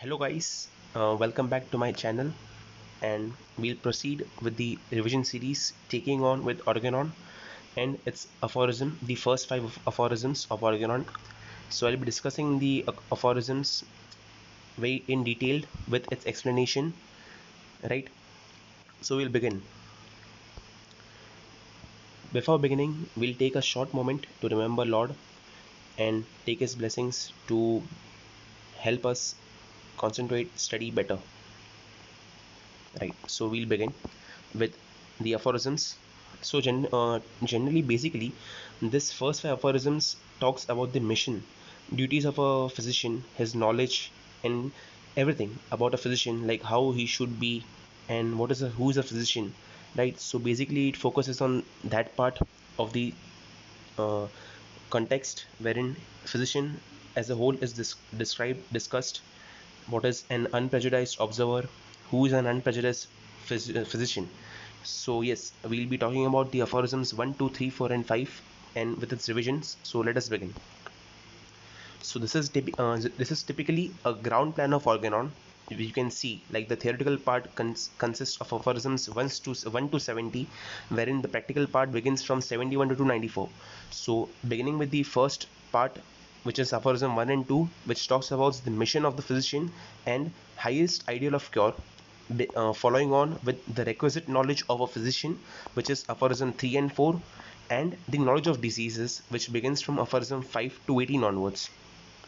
Hello guys, welcome back to my channel, and we'll proceed with the revision series taking on with Organon and its aphorism, the first five aphorisms of Organon. So I'll be discussing the aphorisms very in detail with its explanation, right? So we'll begin. Before beginning, we'll take a short moment to remember Lord and take his blessings to help us concentrate, study better. Right, so we'll begin with the aphorisms. So generally, basically, this first five aphorisms talks about the mission, duties of a physician, his knowledge, and everything about a physician, like how he should be and who is a physician, right? So basically it focuses on that part of the uh, context wherein physician as a whole is discussed. What is an unprejudiced observer, who is an unprejudiced physician. So yes, we'll be talking about the aphorisms 1, 2, 3, 4, and 5 and with its revisions. So let us begin. So this is typically a ground plan of Organon. You can see like the theoretical part consists of aphorisms 1 to 70, wherein the practical part begins from 71 to 294. So beginning with the first part, which is aphorism 1 and 2, which talks about the mission of the physician and highest ideal of cure, following on with the requisite knowledge of a physician, which is aphorism 3 and 4, and the knowledge of diseases, which begins from aphorism 5 to 18 onwards.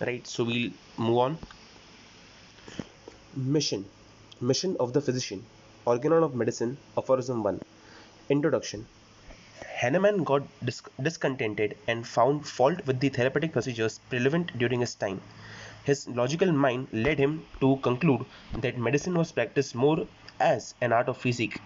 Right, so we'll move on. Mission of the physician, Organon of medicine, aphorism 1. Introduction. Hahnemann got discontented and found fault with the therapeutic procedures prevalent during his time. His logical mind led him to conclude that medicine was practiced more as an art of physic,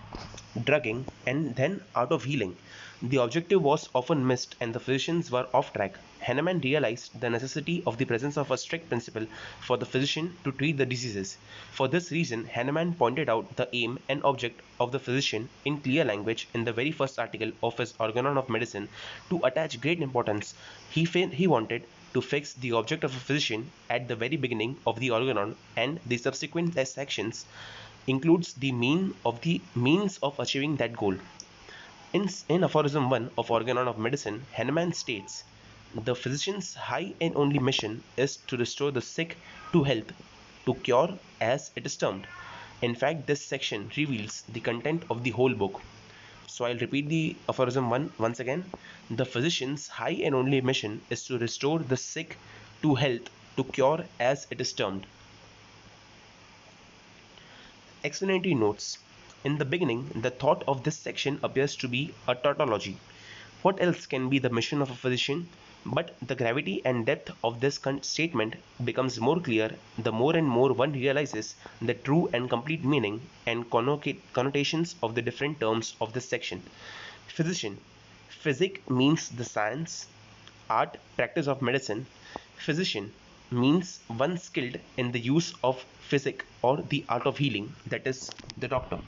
drugging, and then art of healing. The objective was often missed and the physicians were off track. Hahnemann realized the necessity of the presence of a strict principle for the physician to treat the diseases. For this reason, Hahnemann pointed out the aim and object of the physician in clear language in the very first article of his Organon of Medicine. To attach great importance, he wanted to fix the object of a physician at the very beginning of the Organon, and the subsequent sections includes the means of achieving that goal. In Aphorism 1 of Organon of Medicine, Hahnemann states, the physician's high and only mission is to restore the sick to health, to cure as it is termed. In fact, this section reveals the content of the whole book. So I'll repeat the aphorism 1 once again. The physician's high and only mission is to restore the sick to health, to cure as it is termed. Explanatory notes. In the beginning, the thought of this section appears to be a tautology. What else can be the mission of a physician? But the gravity and depth of this statement becomes more clear the more and more one realizes the true and complete meaning and connotations of the different terms of this section. Physician. Physic means the science, art, practice of medicine. Physician means one skilled in the use of physic or the art of healing, that is, the doctor.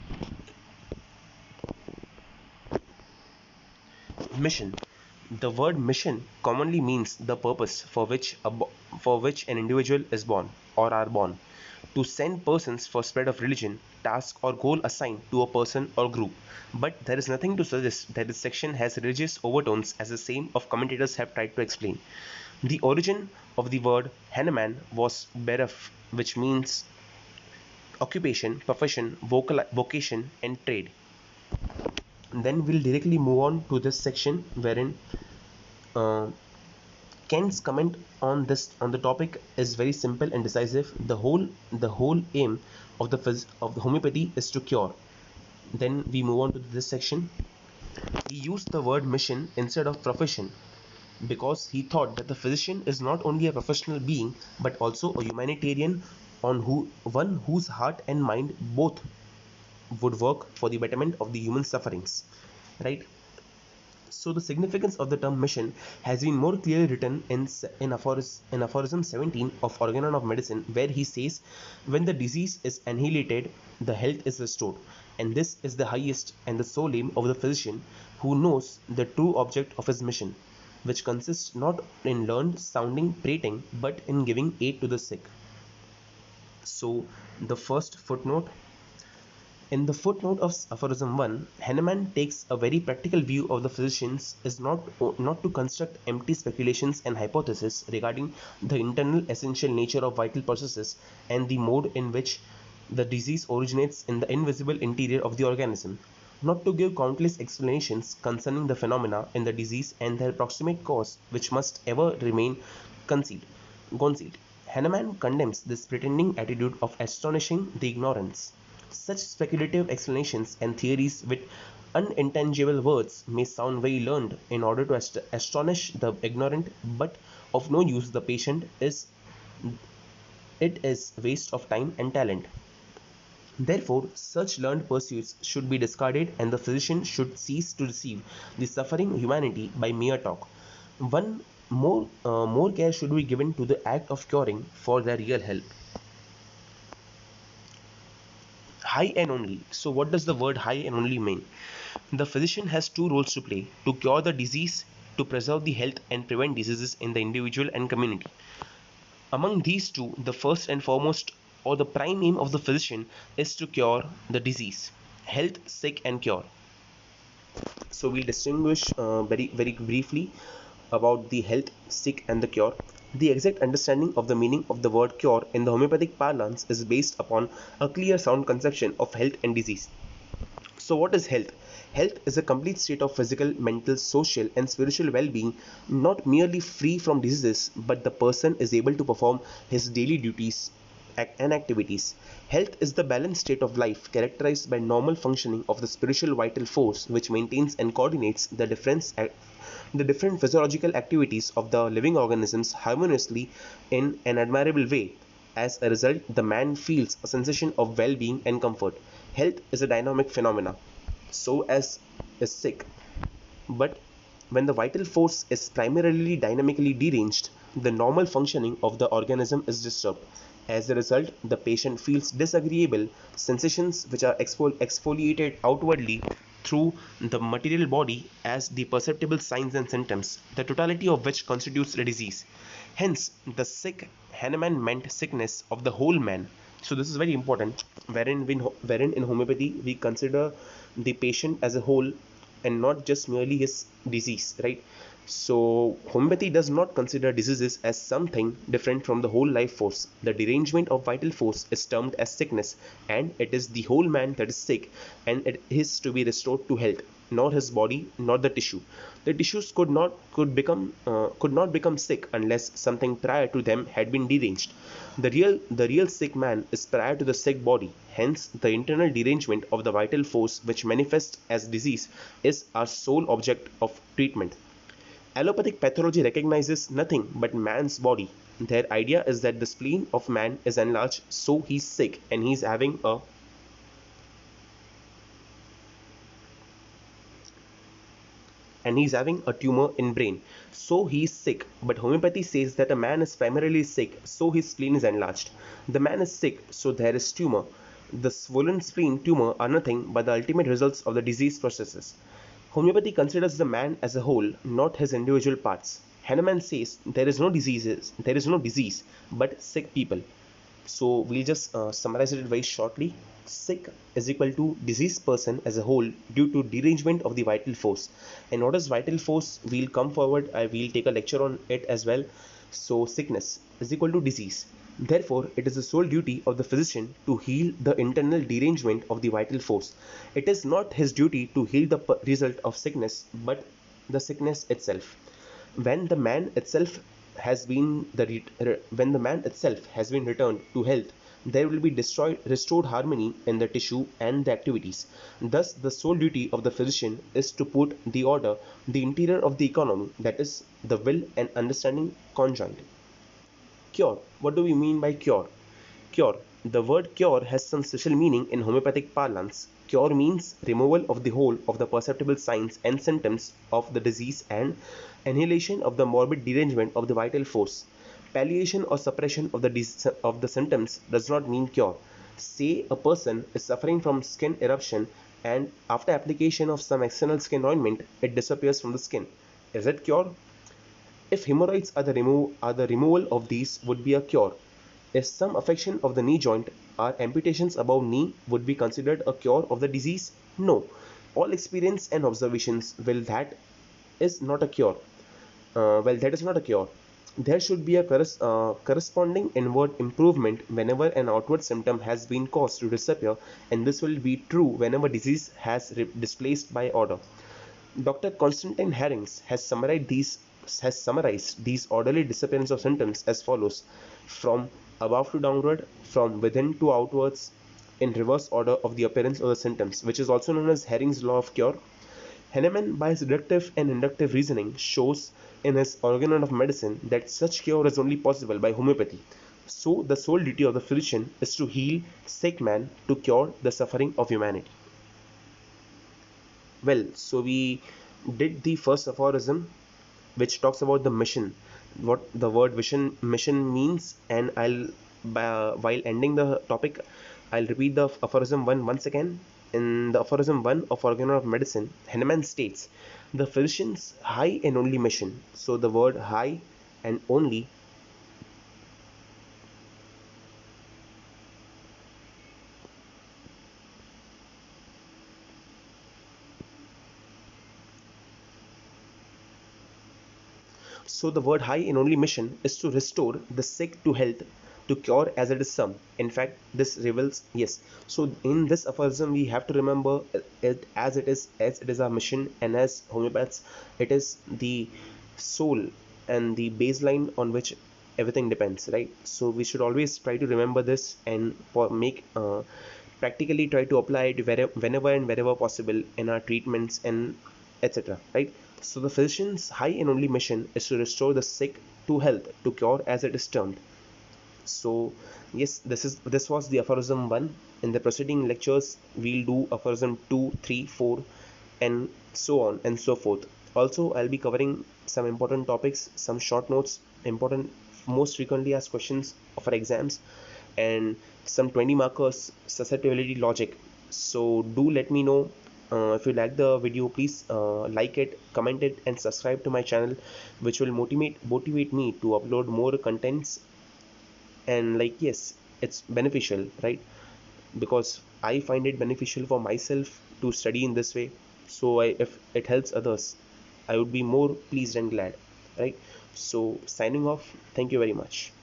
Mission. The word mission commonly means the purpose for which an individual is born or are born. To send persons for spread of religion, task or goal assigned to a person or group. But there is nothing to suggest that this section has religious overtones as the same of commentators have tried to explain. The origin of the word Hahnemann was beruf, which means occupation, profession, vocation and trade. Then we'll directly move on to this section wherein uh, Kent's comment on the topic is very simple and decisive. The whole aim of the homeopathy is to cure. Then we move on to this section. He used the word mission instead of profession because he thought that the physician is not only a professional being but also a humanitarian one whose heart and mind both would work for the betterment of the human sufferings, right? So the significance of the term mission has been more clearly written in aphorism 17 of Organon of Medicine, where he says, when the disease is annihilated, the health is restored, and this is the highest and the sole aim of the physician who knows the true object of his mission, which consists not in learned sounding prating but in giving aid to the sick. So the first footnote, in the footnote of Aphorism 1, Hahnemann takes a very practical view of the physicians is not to construct empty speculations and hypotheses regarding the internal essential nature of vital processes and the mode in which the disease originates in the invisible interior of the organism, not to give countless explanations concerning the phenomena in the disease and their proximate cause, which must ever remain concealed. concealed. Hahnemann condemns this pretending attitude of astonishing the ignorance. Such speculative explanations and theories with unintelligible words may sound very learned in order to astonish the ignorant, but of no use the patient is it is waste of time and talent. Therefore, such learned pursuits should be discarded and the physician should cease to deceive the suffering humanity by mere talk. One more care should be given to the act of curing for their real help. High and only. So, what does the word high and only mean? The physician has two roles to play: to cure the disease, to preserve the health and prevent diseases in the individual and community. Among these two, the first and foremost or the prime aim of the physician is to cure the disease. Health, sick, and cure. So we'll distinguish very briefly about the health, sick, and the cure. The exact understanding of the meaning of the word cure in the homeopathic parlance is based upon a clear sound conception of health and disease. So what is health? Health is a complete state of physical, mental, social, and spiritual well-being, not merely free from diseases, but the person is able to perform his daily duties and activities. Health is the balanced state of life characterized by normal functioning of the spiritual vital force which maintains and coordinates the different physiological activities of the living organisms harmoniously in an admirable way. As a result, the man feels a sensation of well-being and comfort. Health is a dynamic phenomena, so as is sick. But when the vital force is primarily dynamically deranged, the normal functioning of the organism is disturbed. As a result, the patient feels disagreeable sensations which are exfoliated outwardly through the material body as the perceptible signs and symptoms, the totality of which constitutes the disease. Hence, the sick Hahnemann meant sickness of the whole man. So this is very important, wherein in homeopathy we consider the patient as a whole and not just merely his disease, right? So homeopathy does not consider diseases as something different from the whole life force. The derangement of vital force is termed as sickness, and it is the whole man that is sick, and it is to be restored to health, nor his body, nor the tissue. The tissues could not become sick unless something prior to them had been deranged. The real sick man is prior to the sick body. Hence, the internal derangement of the vital force which manifests as disease is our sole object of treatment. Allopathic pathology recognizes nothing but man's body. Their idea is that the spleen of man is enlarged, so he's sick and he's having a tumor in brain, so he's sick. But homeopathy says that a man is primarily sick, so his spleen is enlarged. The man is sick, so there is tumor. The swollen spleen, tumor are nothing but the ultimate results of the disease processes. Homeopathy considers the man as a whole, not his individual parts. Hahnemann says there is no disease, but sick people. So we'll just summarize it very shortly. Sick is equal to diseased person as a whole due to derangement of the vital force. And what is vital force? We'll come forward. I will take a lecture on it as well. So sickness is equal to disease. Therefore, it is the sole duty of the physician to heal the internal derangement of the vital force. It is not his duty to heal the result of sickness, but the sickness itself. When the man itself when the man itself has been returned to health, there will be restored harmony in the tissue and the activities. Thus, the sole duty of the physician is to put the order, the interior of the economy, that is, the will and understanding conjoined. Cure. What do we mean by cure? Cure. The word cure has some special meaning in homeopathic parlance. Cure means removal of the whole of the perceptible signs and symptoms of the disease and annihilation of the morbid derangement of the vital force. Palliation or suppression of the symptoms does not mean cure. Say a person is suffering from skin eruption and after application of some external skin ointment, it disappears from the skin. Is it cure? If hemorrhoids are the removal of these would be a cure. If some affection of the knee joint or amputations above knee would be considered a cure of the disease? No. All experience and observations will that is not a cure. That is not a cure. There should be a corresponding inward improvement whenever an outward symptom has been caused to disappear, and this will be true whenever disease has displaced by order. Dr. Constantine Harings has summarized these orderly disappearance of symptoms as follows: from above to downward, from within to outwards, in reverse order of the appearance of the symptoms, which is also known as Haring's law of cure. Hahnemann, by his deductive and inductive reasoning, shows in his Organon of Medicine that such cure is only possible by homeopathy. So, the sole duty of the physician is to heal sick man, to cure the suffering of humanity. Well, so we did the first aphorism, which talks about the mission, what the word mission means, and while ending the topic, I'll repeat the aphorism one once again. In the aphorism 1 of Organon of Medicine, Hahnemann states the physician's high and only mission. So the word high and only. So the word high and only mission is to restore the sick to health, to cure as it is some. In fact, this reveals, yes. So in this aphorism, we have to remember it as it is our mission, and as homeopaths, it is the soul and the baseline on which everything depends, right? So we should always try to remember this, and for make practically try to apply it whenever and wherever possible in our treatments and etc. Right? So the physician's high and only mission is to restore the sick to health, to cure as it is termed. So yes, this was the aphorism 1. In the preceding lectures, we'll do aphorism 2, 3, 4, and so on and so forth. Also, I'll be covering some important topics, some short notes, important most frequently asked questions for exams, and some 20 markers susceptibility logic. So do let me know if you like the video. Please like it, comment it, and subscribe to my channel, which will motivate me to upload more contents. And like, yes, it's beneficial, right? Because I find it beneficial for myself to study in this way. So if it helps others, I would be more pleased and glad, right? So signing off, thank you very much.